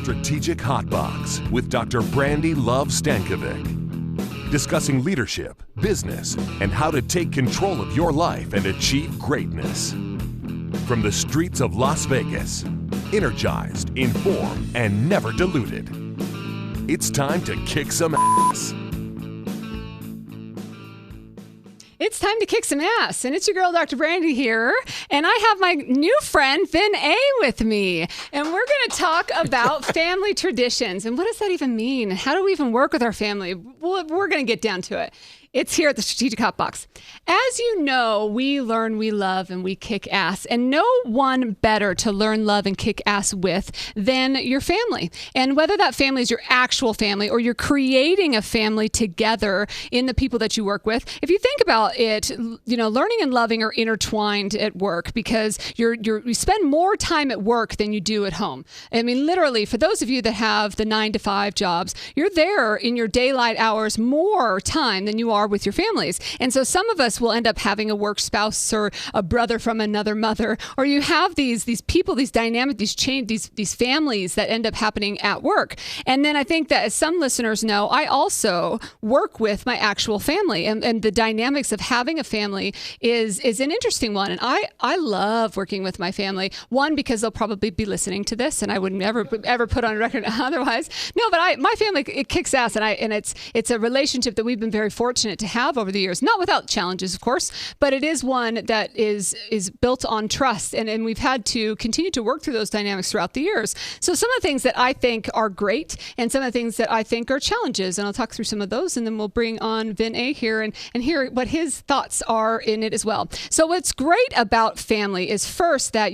Strategic Hotbox with Dr. Brandi Love Stankovic. Discussing leadership, business, and how to take control of your life and achieve greatness. From the streets of Las Vegas, energized, informed, and never diluted. It's time to kick some ass. It's time to kick some ass, and it's your girl, Dr. Brandi here, and I have my new friend, Vin A, with me, and we're going to talk about family traditions, and what does that even mean? How do we even work with our family? Well, we're going to get down to it. It's here at the Strategic Hotbox. As you know, we learn, we love, and we kick ass. And no one better to learn, love, and kick ass with than your family. And whether that family is your actual family or you're creating a family together in the people that you work with, if you think about it, you know, learning and loving are intertwined at work because you spend more time at work than you do at home. I mean, literally, for those of you that have the 9-to-5 jobs, you're there in your daylight hours more time than you are with your families. And so some of us will end up having a work spouse or a brother from another mother, or you have these people, these dynamic, these families that end up happening at work. And then I think that as some listeners know, I also work with my actual family, and the dynamics of having a family is an interesting one. And I love working with my family. One, because they'll probably be listening to this, and I would never ever put on record otherwise. No, but my family, it kicks ass, and it's a relationship that we've been very fortunate to have over the years, not without challenges, of course, but it is one that is built on trust, and we've had to continue to work through those dynamics throughout the years. So some of the things that I think are great and some of the things that I think are challenges, and I'll talk through some of those, and then we'll bring on Vin A here and hear what his thoughts are in it as well. So what's great about family is first that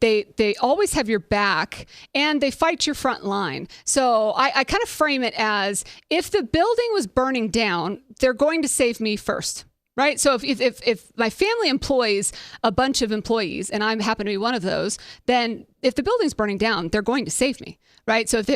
they always have your back and they fight your front line. So I kind of frame it as, if the building was burning down, they're going to save me first, right? So if my family employs a bunch of employees and I happen to be one of those, then if the building's burning down, they're going to save me, right? So if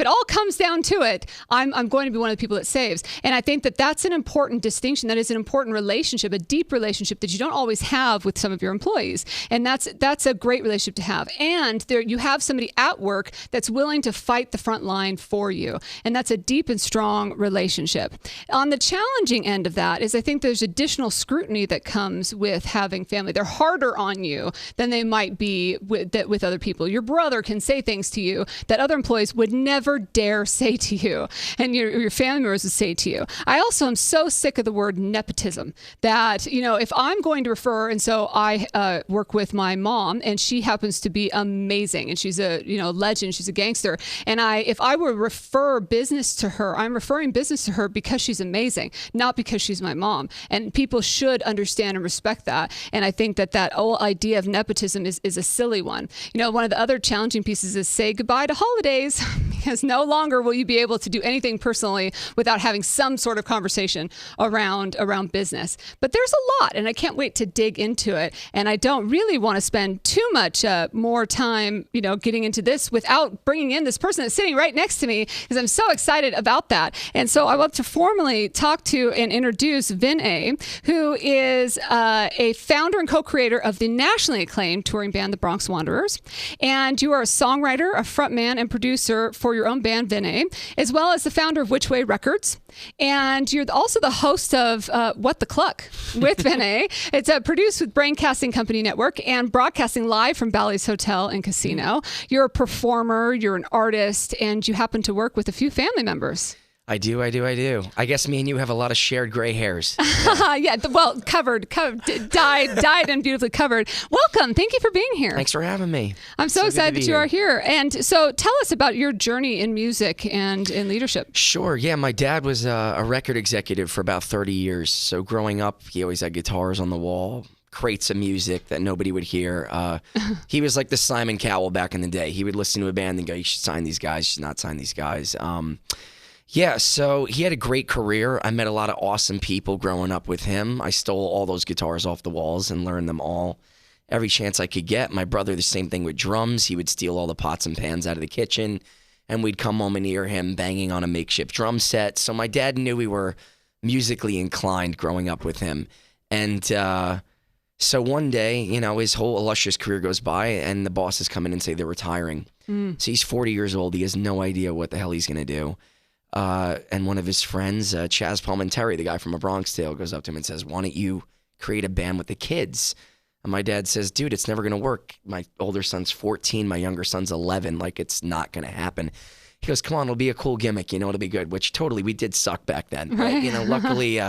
it all comes down to it, I'm going to be one of the people that saves. And I think that that's an important distinction. That is an important relationship, a deep relationship that you don't always have with some of your employees. And that's a great relationship to have. And there you have somebody at work that's willing to fight the front line for you. And that's a deep and strong relationship. On the challenging end of that is, I think there's additional scrutiny that comes with having family. They're harder on you than they might be with other people. Your brother can say things to you that other employees would never dare say to you, and your family members would say to you. I also am so sick of the word nepotism that, you know, if I'm going to refer, and so I work with my mom, and she happens to be amazing, and she's a legend, she's a gangster, and if I were to refer business to her, I'm referring business to her because she's amazing, not because she's my mom. And people should understand and respect that. And I think that whole idea of nepotism is a silly one. You know, one of the other challenging pieces is say goodbye to holidays, because no longer will you be able to do anything personally without having some sort of conversation around business. But there's a lot, and I can't wait to dig into it. And I don't really want to spend too much more time, getting into this without bringing in this person that's sitting right next to me, because I'm so excited about that. And so I want to formally talk to and introduce Vin A, who is a founder and co-creator of the nationally acclaimed touring band, the Bronx Wanderers. And you are a songwriter, a frontman, and producer for your own band, Vin A, as well as the founder of Which Way Records. And you're also the host of What the Cluck with Vin A. It's produced with Braincasting Company Network and broadcasting live from Bally's Hotel and Casino. You're a performer, you're an artist, and you happen to work with a few family members. I do. I guess me and you have a lot of shared gray hairs. Yeah, well, covered, dyed and beautifully covered. Welcome. Thank you for being here. Thanks for having me. I'm so excited that you are here. And so tell us about your journey in music and in leadership. Sure. Yeah, my dad was a record executive for about 30 years. So growing up, he always had guitars on the wall, crates of music that nobody would hear. He was like the Simon Cowell back in the day. He would listen to a band and go, you should sign these guys, you should not sign these guys. Yeah, so he had a great career. I met a lot of awesome people growing up with him. I stole all those guitars off the walls and learned them all every chance I could get. My brother, the same thing with drums. He would steal all the pots and pans out of the kitchen, and we'd come home and hear him banging on a makeshift drum set. So my dad knew we were musically inclined growing up with him. And so one day, his whole illustrious career goes by, and the bosses come in and say they're retiring. So he's 40 years old. He has no idea what the hell he's going to do. And one of his friends, Chaz Palminteri, the guy from A Bronx Tale, goes up to him and says, why don't you create a band with the kids? And my dad says, dude, it's never going to work. My older son's 14. My younger son's 11. Like, it's not going to happen. He goes, come on, it'll be a cool gimmick. You know, it'll be good, which totally we did suck back then. Right? You know, luckily,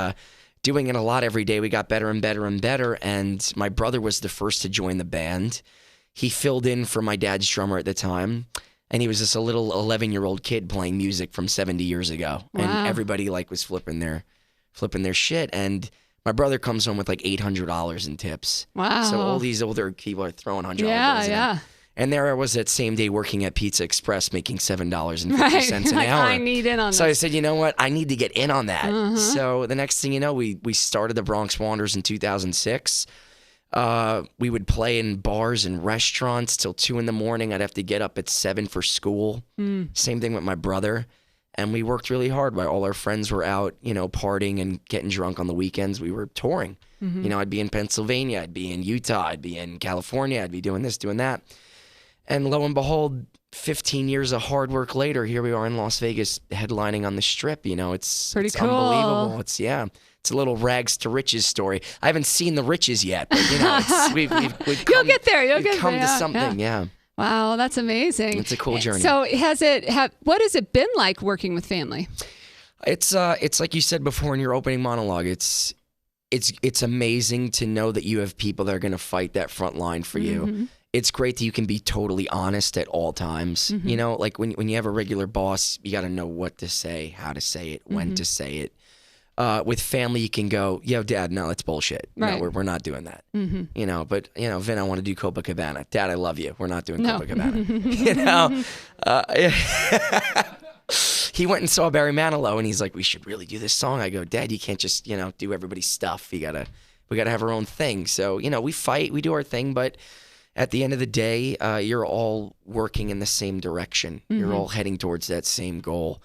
doing it a lot every day, we got better and better and better. And my brother was the first to join the band. He filled in for my dad's drummer at the time. And he was just a little 11-year-old kid playing music from 70 years ago. Wow. And everybody like was flipping their shit. And my brother comes home with like $800 in tips. Wow. So all these older people are throwing $100 bills in. And there I was that same day working at Pizza Express making $7.50 an hour. I need in on So this. I said, you know what? I need to get in on that. So the next thing you know, we started the Bronx Wanderers in 2006. We would play in bars and restaurants till 2 a.m. I'd have to get up at 7 for school. Same thing with my brother. And we worked really hard while all our friends were out, you know, partying and getting drunk on the weekends. We were touring. You know, I'd be in Pennsylvania. I'd be in Utah. I'd be in California. I'd be doing this, doing that. And lo and behold, 15 years of hard work later, here we are in Las Vegas headlining on the Strip. You know, it's pretty cool. Unbelievable. It's a little rags to riches story. I haven't seen the riches yet, but you know, we've You'll get there. You'll get come there. to something. Yeah. Wow, that's amazing. It's a cool journey. So what has it been like working with family? It's like you said before in your opening monologue. It's amazing to know that you have people that are going to fight that front line for you. It's great that you can be totally honest at all times. You know, like when you have a regular boss, you got to know what to say, how to say it, when to say it. With family, you can go, yo, Dad, no, it's bullshit. Right. No, we're not doing that. You know, but, you know, Vin, I want to do Copacabana. Dad, I love you. We're not doing Copacabana. You know? He went and saw Barry Manilow, and he's like, we should really do this song. I go, Dad, you can't just, you know, do everybody's stuff. We gotta have our own thing. So, you know, we fight, we do our thing, but at the end of the day, you're all working in the same direction. You're all heading towards that same goal.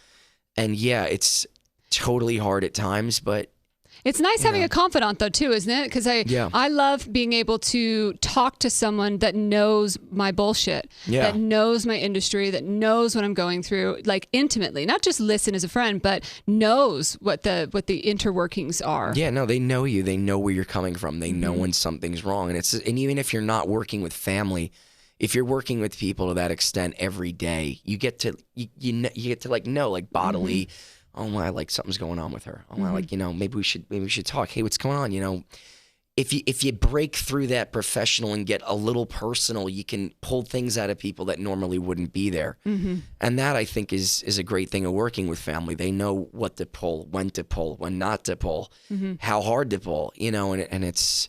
And yeah, it's totally hard at times, but it's nice having a confidant though too, isn't it? Because I love being able to talk to someone that knows my bullshit, that knows my industry, that knows what I'm going through, like intimately, not just listen as a friend, but knows what the interworkings are. Yeah, no, they know you. They know where you're coming from. They know when something's wrong. And even if you're not working with family, if you're working with people to that extent every day, you get to like know, like bodily. Oh my, like something's going on with her. Oh my, like, you know, maybe we should talk. Hey, what's going on? You know, if you break through that professional and get a little personal, you can pull things out of people that normally wouldn't be there. And that, I think, is a great thing of working with family. They know what to pull, when not to pull, how hard to pull, you know, and it's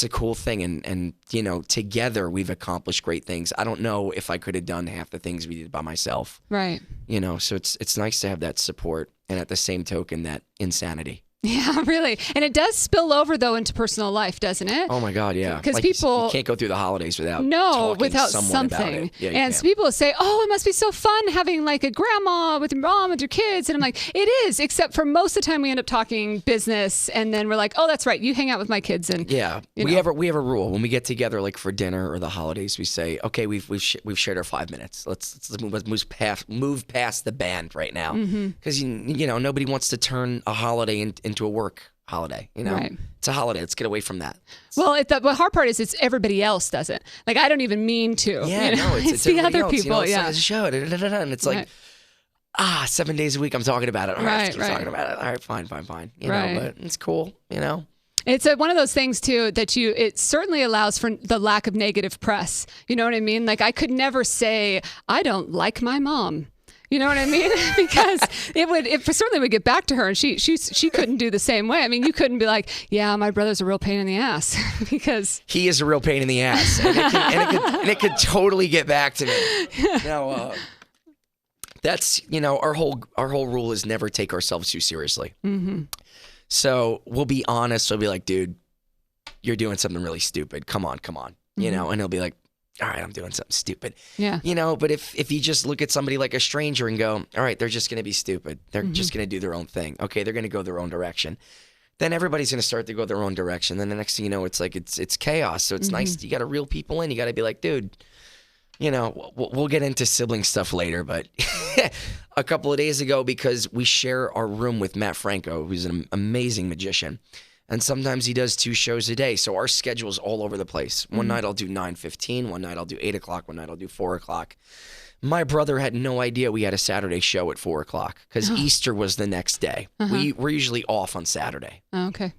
a cool thing. And, you know, together we've accomplished great things. I don't know if I could have done half the things we did by myself. Right. You know, so it's nice to have that support, and at the same token, that insanity. Yeah, really. And it does spill over, though, into personal life, doesn't it? Oh, my God, yeah. Because like people... You can't go through the holidays without something. Yeah, and so people say, oh, it must be so fun having like a grandma with your mom with your kids. And I'm like, it is, except for most of the time we end up talking business, and then we're like, oh, that's right, you hang out with my kids. And yeah, we have a rule. When we get together, like for dinner or the holidays, we say, okay, we've shared our 5 minutes. Let's move past the band right now, because you know, nobody wants to turn a holiday into a work holiday. You know, It's a holiday. Let's get away from that. Well, the hard part is it's everybody else does it. Like, I don't even mean to. Yeah, you know? no, it's the other else, people. You know, it's yeah, like a show, and it's like, 7 days a week I'm talking about it. All right, let's keep talking about it. All right, fine. You know, but it's cool. You know. It's one of those things too that it certainly allows for the lack of negative press. You know what I mean? Like, I could never say I don't like my mom. You know what I mean? Because it certainly would get back to her, and she couldn't do the same way. I mean, you couldn't be like, yeah, my brother's a real pain in the ass, because he is a real pain in the ass, and it could totally get back to me. Now, that's, you know, our whole rule is never take ourselves too seriously. So we'll be honest. We'll be like, dude, you're doing something really stupid. Come on, you know, and he'll be like, all right, I'm doing something stupid. Yeah. You know, but if you just look at somebody like a stranger and go, all right, they're just going to be stupid. They're just going to do their own thing. Okay, they're going to go their own direction. Then everybody's going to start to go their own direction. Then the next thing you know, it's like it's chaos. So it's nice. You got to reel people in. You got to be like, dude, you know, we'll get into sibling stuff later, but a couple of days ago, because we share our room with Matt Franco, who's an amazing magician, and sometimes he does 2 shows a day, so our schedule's all over the place. One night I'll do 9:15, one night I'll do 8 o'clock, one night I'll do 4 o'clock. My brother had no idea we had a Saturday show at 4 o'clock because Easter was the next day. We're usually off on Saturday. Oh, okay.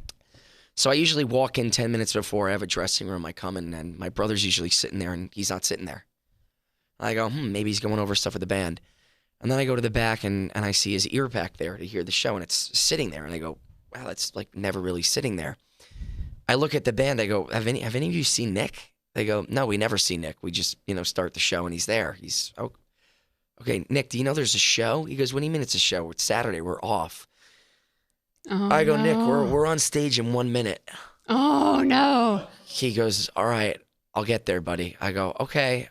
So I usually walk in 10 minutes before. I have a dressing room. I come in, and my brother's usually sitting there, and he's not sitting there. I go, maybe he's going over stuff with the band. And then I go to the back, and I see his ear back there to hear the show, and it's sitting there. And I go, wow, that's like never really sitting there. I look at the band. I go, have any of you seen Nick? They go, no, we never see Nick. We just, start the show, and he's there. He's, oh, okay, Nick, do you know there's a show? He goes, what do you mean it's a show? It's Saturday. We're off. Oh, I go, no. Nick, we're on stage in 1 minute. Oh, no. He goes, all right, I'll get there, buddy. I go, okay.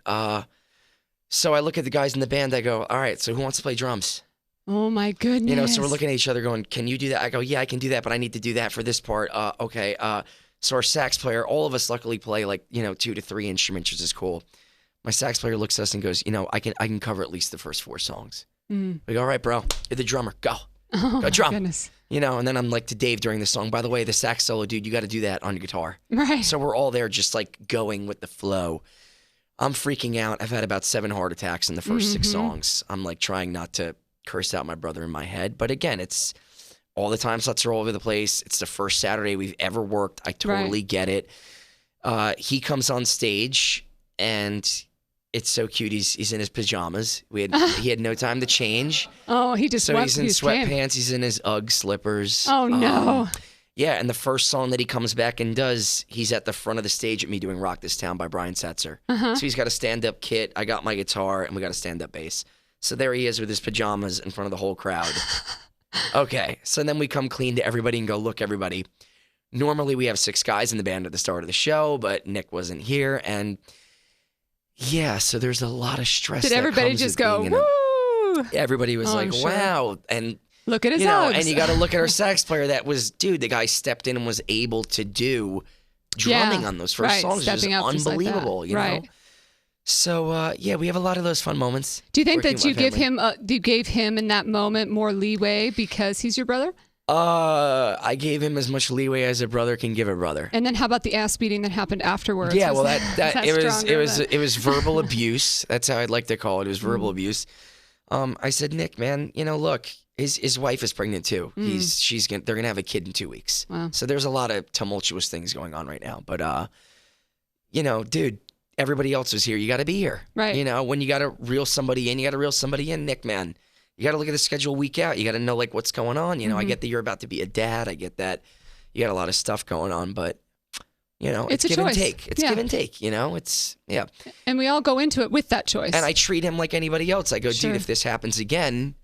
So I look at the guys in the band. I go, all right, so who wants to play drums? Oh, my goodness. So we're looking at each other going, can you do that? I go, yeah, I can do that, but I need to do that for this part. Okay. So our sax player, all of us luckily play 2 to 3 instruments, which is cool. My sax player looks at us and goes, I can cover at least the first 4 songs. We go, all right, bro, you're the drummer. Go. Oh, Go drum. my goodness. And then I'm like to Dave during the song, by the way, the sax solo, dude, you got to do that on your guitar. Right. So we're all there just going with the flow. I'm freaking out. I've had about 7 heart attacks in the first 6 songs. I'm trying not to curse out my brother in my head. But again, it's all the time slots are all over the place. It's the first Saturday we've ever worked. I totally get it. He comes on stage, and it's so cute. He's in his pajamas. He had no time to change. Oh, he's in sweatpants. He's in his Ugg slippers. Oh, no. Yeah, and the first song that he comes back and does, he's at the front of the stage at me doing Rock This Town by Brian Setzer. So he's got a stand-up kit. I got my guitar, and we got a stand-up bass. So there he is with his pajamas in front of the whole crowd. Okay, so then we come clean to everybody and go, look, everybody, normally we have 6 guys in the band at the start of the show, but Nick wasn't here, and yeah, so there's a lot of stress. Did everybody just go, woo? Everybody was like, sure. Wow. And look at his Uggs. And you got to look at our sax player. That was, dude, the guy stepped in and was able to do drumming on those first songs. It was unbelievable, you know? So, we have a lot of those fun moments. Do you think that you gave him in that moment more leeway because he's your brother? I gave him as much leeway as a brother can give a brother. And then how about the ass beating that happened afterwards? Yeah, well, it was verbal abuse. That's how I'd like to call it. It was verbal abuse. I said, Nick, man, look, his wife is pregnant too. They're gonna have a kid in 2 weeks. Wow. So there's a lot of tumultuous things going on right now. But dude, everybody else is here. You got to be here. Right. When you got to reel somebody in, Nick, man. You got to look at the schedule week out. You got to know what's going on. I get that you're about to be a dad. I get that you got a lot of stuff going on, but it's give and take. It's give and take. It's And we all go into it with that choice. And I treat him like anybody else. I go, dude, if this happens again,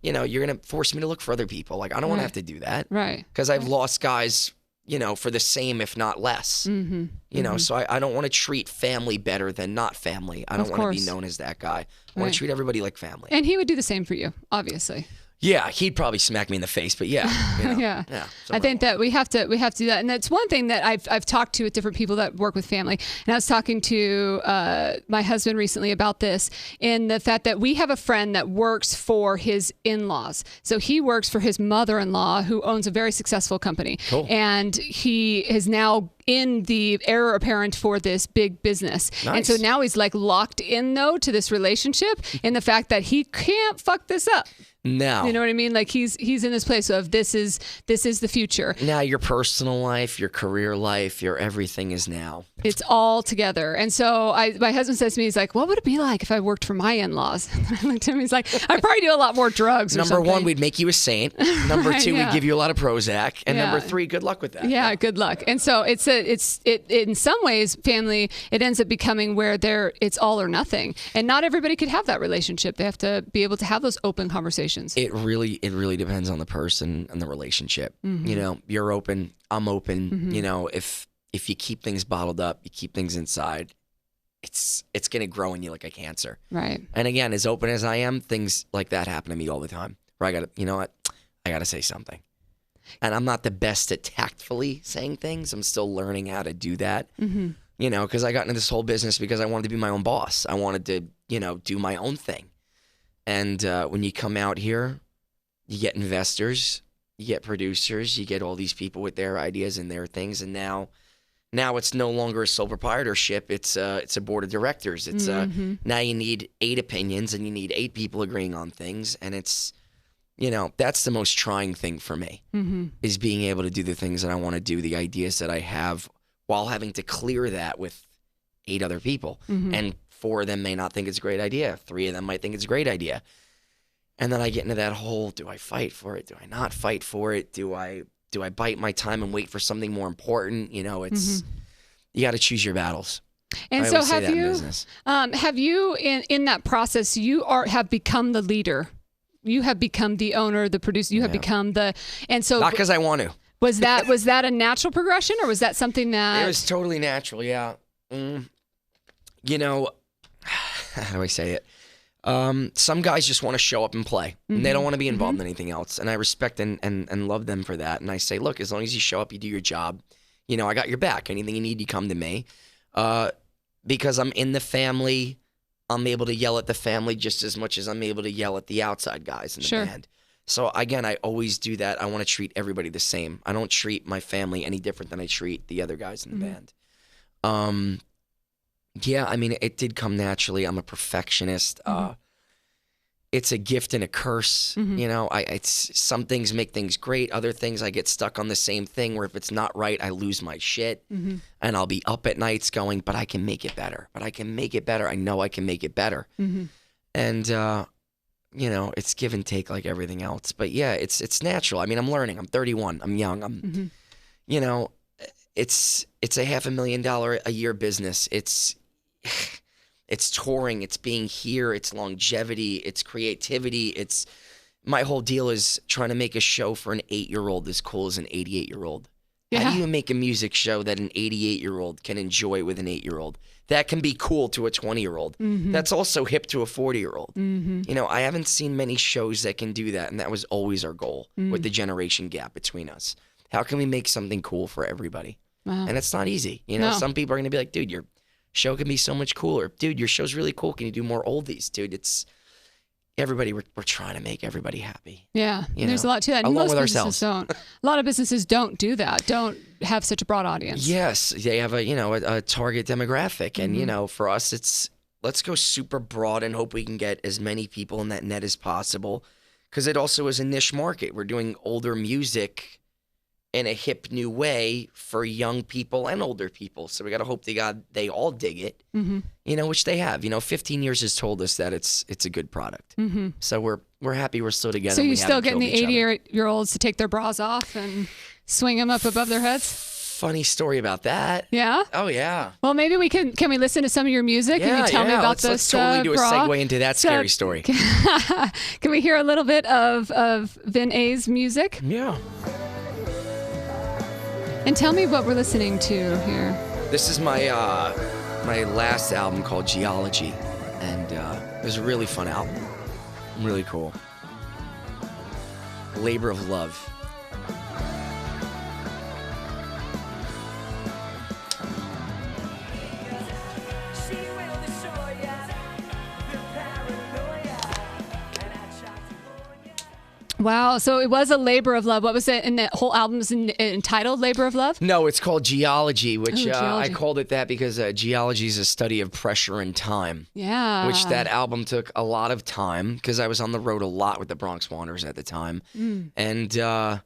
you're gonna force me to look for other people. I don't want to have to do that. Right. Because I've lost guys, for the same, if not less. So I don't want to treat family better than not family. I don't want to be known as that guy. I want to treat everybody like family. And he would do the same for you, obviously. Yeah, he'd probably smack me in the face, but yeah. Yeah. I think that we have to do that. And that's one thing that I've talked to with different people that work with family. And I was talking to my husband recently about this, in the fact that we have a friend that works for his in-laws. So he works for his mother-in-law, who owns a very successful company. Cool. And he is now in the heir apparent for this big business. Nice. And so now he's locked in though to this relationship, in the fact that he can't fuck this up. No. You know what I mean? He's in this place of this is the future. Now your personal life, your career life, your everything is now. It's all together. And so my husband says to me, he's like, what would it be like if I worked for my in-laws? I looked at him, he's like, I'd probably do a lot more drugs or Number something. 1, we'd make you a saint. Number 2, we'd give you a lot of Prozac. And number 3, good luck with that. Yeah, good luck. And so it's in some ways, family, it ends up becoming where it's all or nothing. And not everybody could have that relationship. They have to be able to have those open conversations. It really depends on the person and the relationship. You're open, I'm open. If you keep things bottled up, you keep things inside, it's going to grow in you like a cancer. Right. And again, as open as I am, things like that happen to me all the time. Where I got to say something. And I'm not the best at tactfully saying things. I'm still learning how to do that. because I got into this whole business because I wanted to be my own boss. I wanted to, do my own thing. And when you come out here, you get investors, you get producers, you get all these people with their ideas and their things. And now it's no longer a sole proprietorship. It's a board of directors. It's now you need 8 opinions and you need 8 people agreeing on things. And it's, that's the most trying thing for me is being able to do the things that I want to do, the ideas that I have, while having to clear that with 8 other people. And 4 of them may not think it's a great idea. 3 of them might think it's a great idea. And then I get into that whole, do I fight for it? Do I not fight for it? Do I bite my time and wait for something more important? It's you got to choose your battles. And so have you in that process, have become the leader. You have become the owner, the producer. You have become and so not because I want to. Was that a natural progression, or was that something that it was totally natural? Yeah. How do I say it? Some guys just want to show up and play. And they don't want to be involved in anything else. And I respect and love them for that. And I say, look, as long as you show up, you do your job. I got your back. Anything you need, you come to me. Because I'm in the family, I'm able to yell at the family just as much as I'm able to yell at the outside guys in the band. So again, I always do that. I want to treat everybody the same. I don't treat my family any different than I treat the other guys in the band. Yeah, I mean, it did come naturally. I'm a perfectionist. It's a gift and a curse. It's some things make things great. Other things I get stuck on the same thing where if it's not right, I lose my shit. And I'll be up at nights going, but I can make it better. I know I can make it better. And, it's give and take like everything else. But yeah, it's natural. I mean, I'm learning. I'm 31. I'm young. I'm, it's a $500,000 a year business. It's touring, it's being here, it's longevity, it's creativity. It's my whole deal is trying to make a show for an 8-year-old as cool as an 88-year-old. Yeah. How do you make a music show that an 88-year-old can enjoy with an 8-year-old? That can be cool to a 20-year-old. That's also hip to a 40-year-old. I haven't seen many shows that can do that, and that was always our goal with the generation gap between us. How can we make something cool for everybody? Wow. And it's not easy. No. Some people are going to be like, dude, your show can be so much cooler. Dude, your show's really cool. Can you do more oldies? Dude, it's everybody. We're trying to make everybody happy. Yeah, there's a lot to that. Along most with businesses ourselves. Don't. A lot of businesses don't do that. Don't have such a broad audience. Yes, they have a target demographic, and for us, it's let's go super broad and hope we can get as many people in that net as possible, because it also is a niche market. We're doing older music in a hip new way for young people and older people. So we got to hope they all dig it, which they have. 15 years has told us that it's a good product. So we're happy we're still together. So you're still getting the 80-year-olds to take their bras off and swing them up above their heads? Funny story about that. Yeah? Oh, yeah. Well, maybe can we listen to some of your music? Yeah, and you tell me about this let's totally do a segue into that scary story. Can we hear a little bit of Vin A's music? Yeah. And tell me what we're listening to here. This is my my last album called Geology, and it was a really fun album. Really cool. Labor of Love. Wow. So it was a labor of love. What was it? And the whole album's entitled Labor of Love? No, it's called Geology, which I called it that because geology is a study of pressure and time. Yeah. Which that album took a lot of time because I was on the road a lot with the Bronx Wanderers at the time. And, the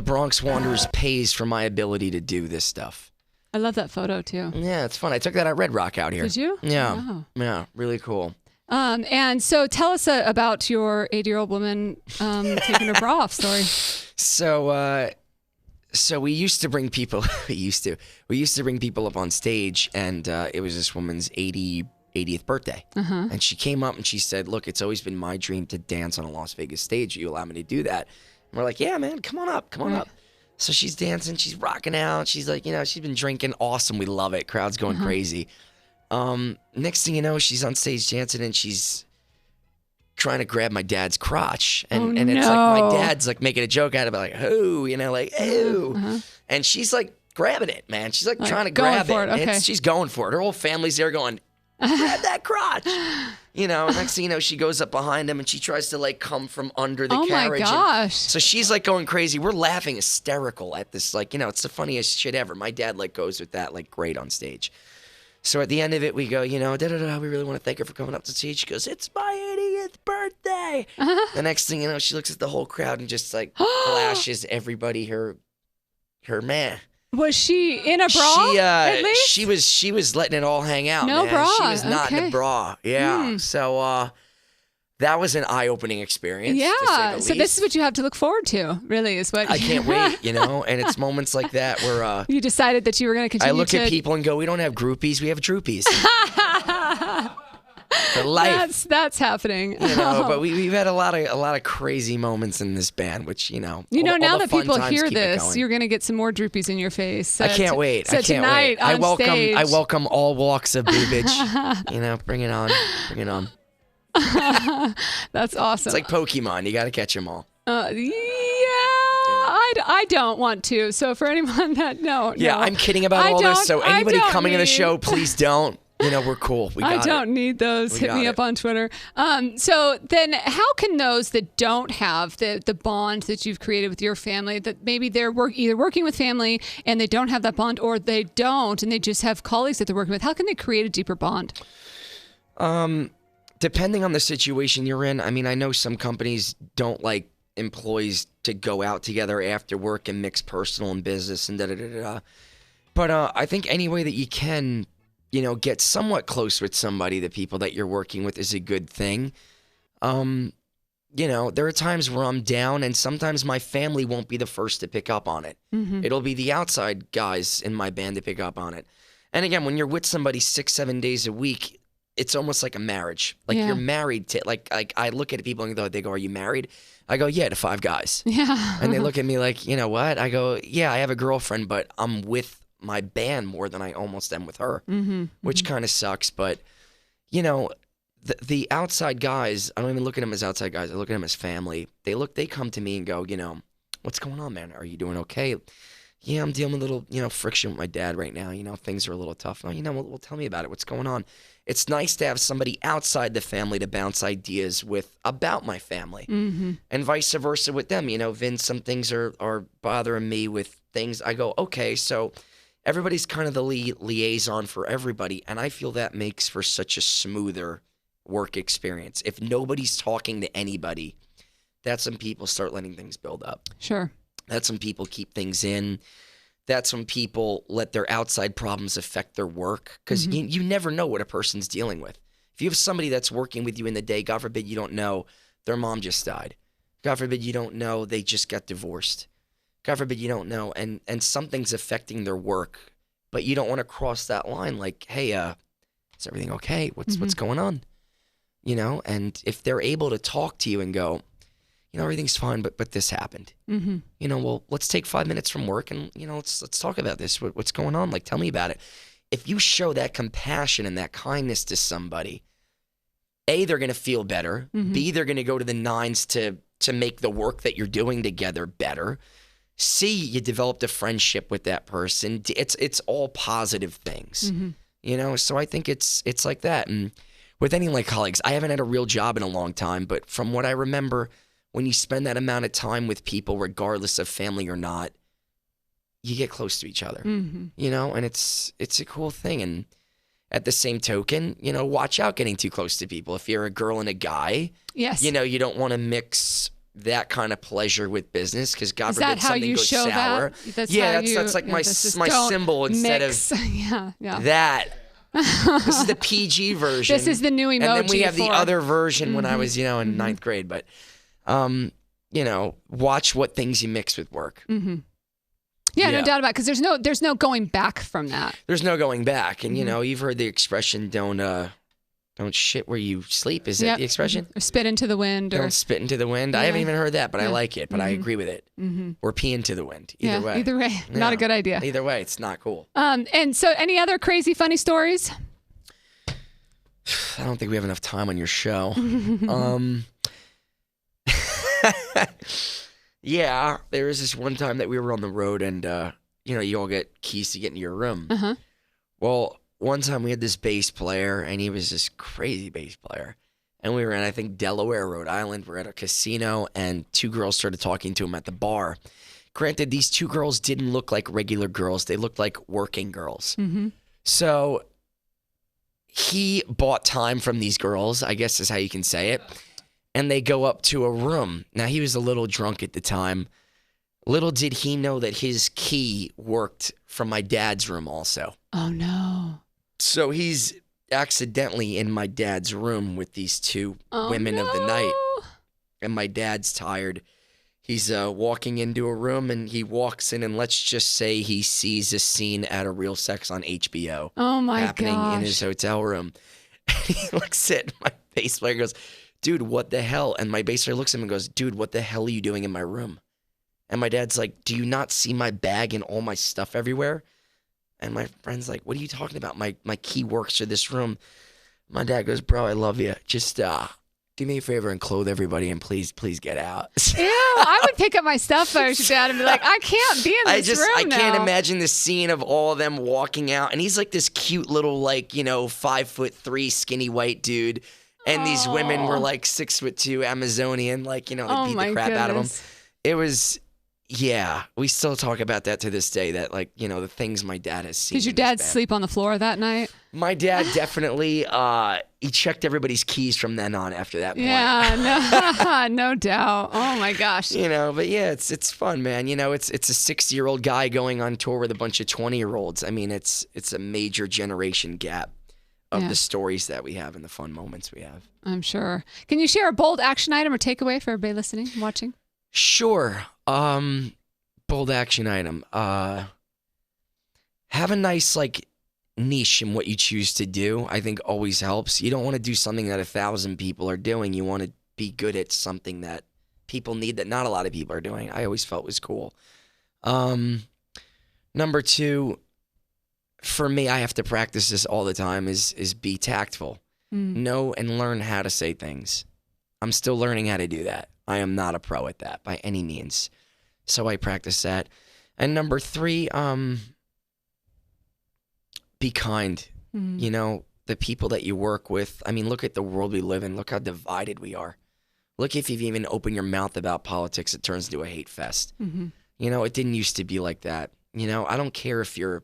Bronx Wanderers pays for my ability to do this stuff. I love that photo, too. Yeah, it's fun. I took that at Red Rock out here. Did you? Yeah. Wow. Yeah, really cool. And so tell us about your 80-year-old woman taking her bra off story. So we used to bring people. We used to bring people up on stage, and it was this woman's 80th birthday, and she came up and she said, "Look, it's always been my dream to dance on a Las Vegas stage. You allow me to do that?" And we're like, "Yeah, man, come on up, up." So she's dancing, she's rocking out. She's like, she's been drinking. Awesome, we love it. Crowd's going crazy. Next thing you know, she's on stage dancing and she's trying to grab my dad's crotch. And it's like my dad's like making a joke out of it, like, "Who?" And she's like grabbing it, man. She's like trying to going grab for it. it. Okay. She's going for it. Her whole family's there going, grab that crotch. You know, next thing you know, she goes up behind him and she tries to like come from under the carriage. Oh my gosh. So she's like going crazy. We're laughing hysterical at this. Like, you know, it's the funniest shit ever. My dad like goes with that like great on stage. So at the end of it, we go, you know, we really want to thank her for coming up to stage. She goes, it's my 80th birthday. The next thing you know, she looks at the whole crowd and just like flashes everybody her man. Was she in a bra? At least? She was letting it all hang out. No man. bra. She was not in a bra. Yeah. So that was an eye-opening experience. Yeah. To say the So least. this is what you have to look forward to. Really, is what I can't wait. You know, and it's moments like that where you decided that you were going to continue. I look at people and go, we don't have groupies, we have droopies. For life. That's happening. You know, but we've had a lot of crazy moments in this band, which now all that the fun people times hear keep it this, going. you're going to get some more droopies in your face. So I can't wait. So I can't tonight wait. on stage, I welcome all walks of boobage. You know, bring it on. Bring it on. That's awesome. It's like Pokemon. You got to catch them all. I don't want to. So for anyone that no. I'm kidding about all this. So anybody coming to the show, please don't. You know, we're cool. I don't need those. Hit me up on Twitter. So then how can those that don't have the bond that you've created with your family, that maybe they're either working with family and they don't have that bond, or they don't and they just have colleagues that they're working with, how can they create a deeper bond? Depending on the situation you're in, I mean, I know some companies don't like employees to go out together after work and mix personal and business and da-da-da-da. But I think any way that you can, you know, get somewhat close with somebody, the people that you're working with, is a good thing. You know, there are times where I'm down and sometimes my family won't be the first to pick up on it. Mm-hmm. It'll be the outside guys in my band to pick up on it. And again, when you're with somebody 6-7 days a week, it's almost like a marriage. Like you're married to, like I look at people and they go, are you married? I go, yeah, to 5 guys. Yeah. And they look at me like, you know what? I go, yeah, I have a girlfriend, but I'm with my band more than I almost am with her, which kind of sucks. But, you know, the outside guys, I don't even look at them as outside guys. I look at them as family. They come to me and go, you know, what's going on, man? Are you doing okay? Yeah, I'm dealing with a little, you know, friction with my dad right now. You know, things are a little tough. Oh, you know, well, tell me about it. What's going on? It's nice to have somebody outside the family to bounce ideas with about my family, and vice versa with them. You know, Vin, some things are bothering me with things. I go, okay, so everybody's kind of the liaison for everybody, and I feel that makes for such a smoother work experience. If nobody's talking to anybody, that's when people start letting things build up. Sure. That's when people keep things in. That's when people let their outside problems affect their work, because you never know what a person's dealing with. If you have somebody that's working with you in the day, God forbid you don't know their mom just died. God forbid you don't know they just got divorced. God forbid you don't know, and something's affecting their work, but you don't want to cross that line like, hey, is everything okay? What's going on? You know, and if they're able to talk to you and go, you know, everything's fine, but this happened. You know, well, let's take 5 minutes from work and, you know, let's talk about this. What's going on? Like, tell me about it. If you show that compassion and that kindness to somebody, A, they're going to feel better. B, they're going to go to the nines to make the work that you're doing together better. C, you developed a friendship with that person. It's all positive things, you know? So I think it's like that. And with any like colleagues, I haven't had a real job in a long time, but from what I remember, when you spend that amount of time with people, regardless of family or not, you get close to each other, you know, and it's a cool thing. And at the same token, you know, watch out getting too close to people. If you're a girl and a guy, you know, you don't want to mix that kind of pleasure with business, because God forbid something goes sour. That's like my symbol instead of that. This is the PG version. This is the new emoji. And then we have the other version when I was, you know, in ninth grade. But, you know, watch what things you mix with work. Yeah, no doubt about it, because there's no going back from that. There's no going back. And, you know, you've heard the expression, don't shit where you sleep. Is that the expression? Or spit into the wind. Don't spit into the wind. I haven't even heard that, but I like it. But I agree with it. Or pee into the wind. Either way. Either way. Not a good idea. Either way, it's not cool. And so any other crazy, funny stories? I don't think we have enough time on your show. Yeah, there was this one time that we were on the road and, you all get keys to get into your room. Well, one time we had this bass player, and he was this crazy bass player. And we were in, I think, Delaware, Rhode Island. We're at a casino, and 2 girls started talking to him at the bar. Granted, these 2 girls didn't look like regular girls. They looked like working girls. So he bought time from these girls, I guess is how you can say it. And they go up to a room. Now, he was a little drunk at the time. Little did he know that his key worked from my dad's room also. Oh, no. So he's accidentally in my dad's room with these 2 women of the night. And my dad's tired. He's walking into a room, and he walks in, and let's just say he sees a scene at a Real Sex on HBO. Oh, my happening gosh. in his hotel room. And he looks at my bass player and goes, dude, what the hell? And my bass player looks at him and goes, dude, what the hell are you doing in my room? And my dad's like, do you not see my bag and all my stuff everywhere? And my friend's like, what are you talking about? My key works for this room. My dad goes, bro, I love you. Just do me a favor and clothe everybody, and please get out. Ew, I would pick up my stuff if I was your dad and be like, I can't be in this room I now. can't imagine the scene of all of them walking out. And he's like this cute little, 5'3" skinny white dude. And these women were like 6'2" Amazonian, they beat the crap out of him. It was, we still talk about that to this day, that the things my dad has seen. Did your dad sleep on the floor that night? My dad definitely, he checked everybody's keys from then on after that point. Yeah, no doubt. Oh my gosh. But yeah, it's fun, man. It's a 60-year-old guy going on tour with a bunch of 20-year-olds. I mean, it's a major generation gap of the stories that we have and the fun moments we have. I'm sure. Can you share a bold action item or takeaway for everybody listening, watching? Sure. Bold action item. Have a nice niche in what you choose to do. I think always helps. You don't want to do something that 1,000 people are doing. You want to be good at something that people need that not a lot of people are doing. I always felt was cool. Number 2, for me, I have to practice this all the time, is be tactful. Know and learn how to say things. I'm still learning how to do that. I am not a pro at that by any means. So I practice that. And number 3, be kind. The people that you work with. I mean, look at the world we live in. Look how divided we are. Look, if you've even opened your mouth about politics, it turns into a hate fest. It didn't used to be like that. I don't care if you're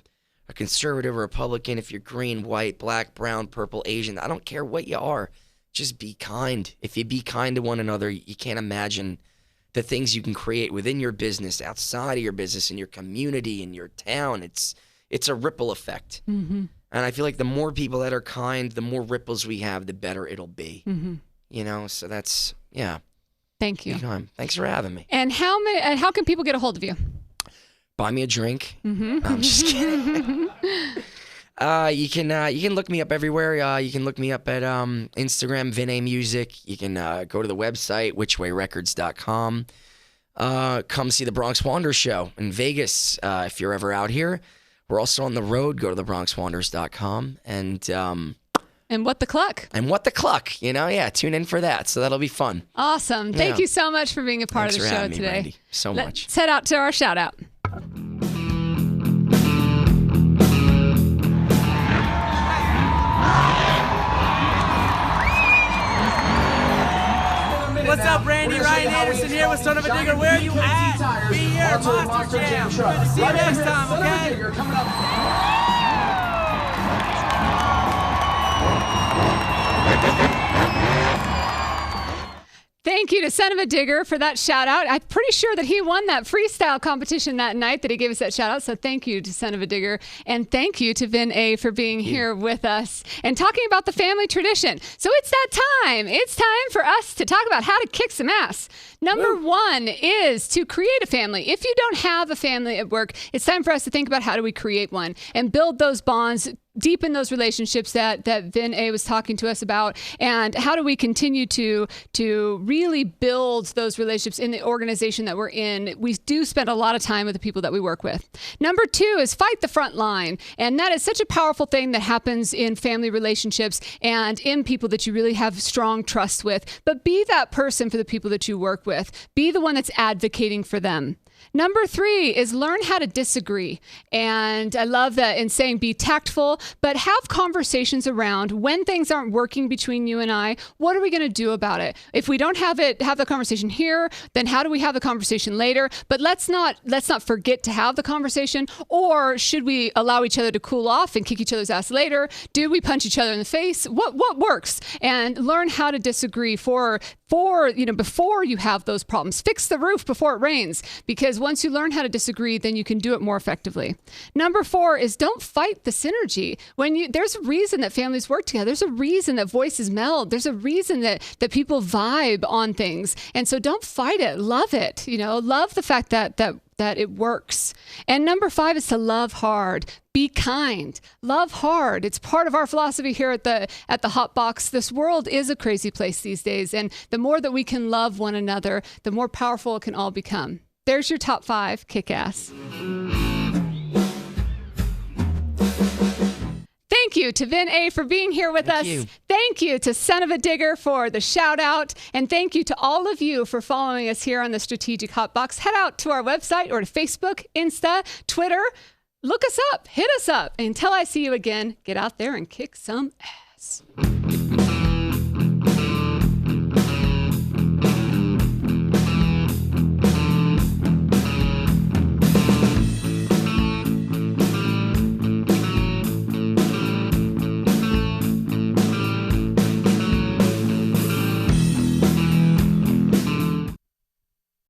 a conservative or Republican, if you're green, white, black, brown, purple, Asian. I don't care what you are. Just be kind. If you be kind to one another, you can't imagine the things you can create within your business, outside of your business, in your community, in your town. It's a ripple effect. And I feel like the more people that are kind, the more ripples we have, the better it'll be. So that's, Thank you. Thanks for having me. And how can people get a hold of you? Buy me a drink. No, I'm just kidding. You can look me up everywhere. You can look me up at Instagram, Vin A Music. You can go to the website, whichwayrecords.com. Come see the Bronx Wanderers show in Vegas if you're ever out here. We're also on the road. Go to thebronxwanderers.com. And What the Cluck. And What the Cluck. Tune in for that. So that'll be fun. Awesome. Thank you so much for being a part of the show today. Brandi. So much. Let's head out to our shout out. What's up, Brandi? Ryan Anderson here with Son of a Digger. Where are you at? Be here, Monster Jam. Good to see you next time, okay? Thank you to Son of a Digger for that shout out. I'm pretty sure that he won that freestyle competition that night that he gave us that shout out. So thank you to Son of a Digger. And thank you to Vin A for being here with us and talking about the family tradition. So it's that time. It's time for us to talk about how to kick some ass. Number 1 is to create a family. If you don't have a family at work, it's time for us to think about how do we create one and build those bonds, deepen those relationships that Vin A was talking to us about, and how do we continue to really build those relationships in the organization that we're in. We do spend a lot of time with the people that we work with. Number 2 is fight the front line, and that is such a powerful thing that happens in family relationships and in people that you really have strong trust with. But be that person for the people that you work with. Be the one that's advocating for them. Number 3 is learn how to disagree. And I love that in saying be tactful, but have conversations around when things aren't working between you and I, what are we going to do about it? If we don't have the conversation here, then how do we have the conversation later? But let's not forget to have the conversation. Or should we allow each other to cool off and kick each other's ass later? Do we punch each other in the face? What works? And learn how to disagree before you have those problems. Fix the roof before it rains, because once you learn how to disagree, then you can do it more effectively. Number 4 is don't fight the synergy. There's a reason that families work together. There's a reason that voices meld. There's a reason that people vibe on things. And so don't fight it. Love it. Love the fact that it works. And number 5 is to love hard. Be kind. Love hard. It's part of our philosophy here at the Hotbox. This world is a crazy place these days, and the more that we can love one another, the more powerful it can all become. There's your top 5 kick-ass. Thank you to Vin A for being here with us. Thank you to Son of a Digger for the shout out. And thank you to all of you for following us here on the Strategic Hotbox. Head out to our website or to Facebook, Insta, Twitter. Look us up. Hit us up. Until I see you again, get out there and kick some ass.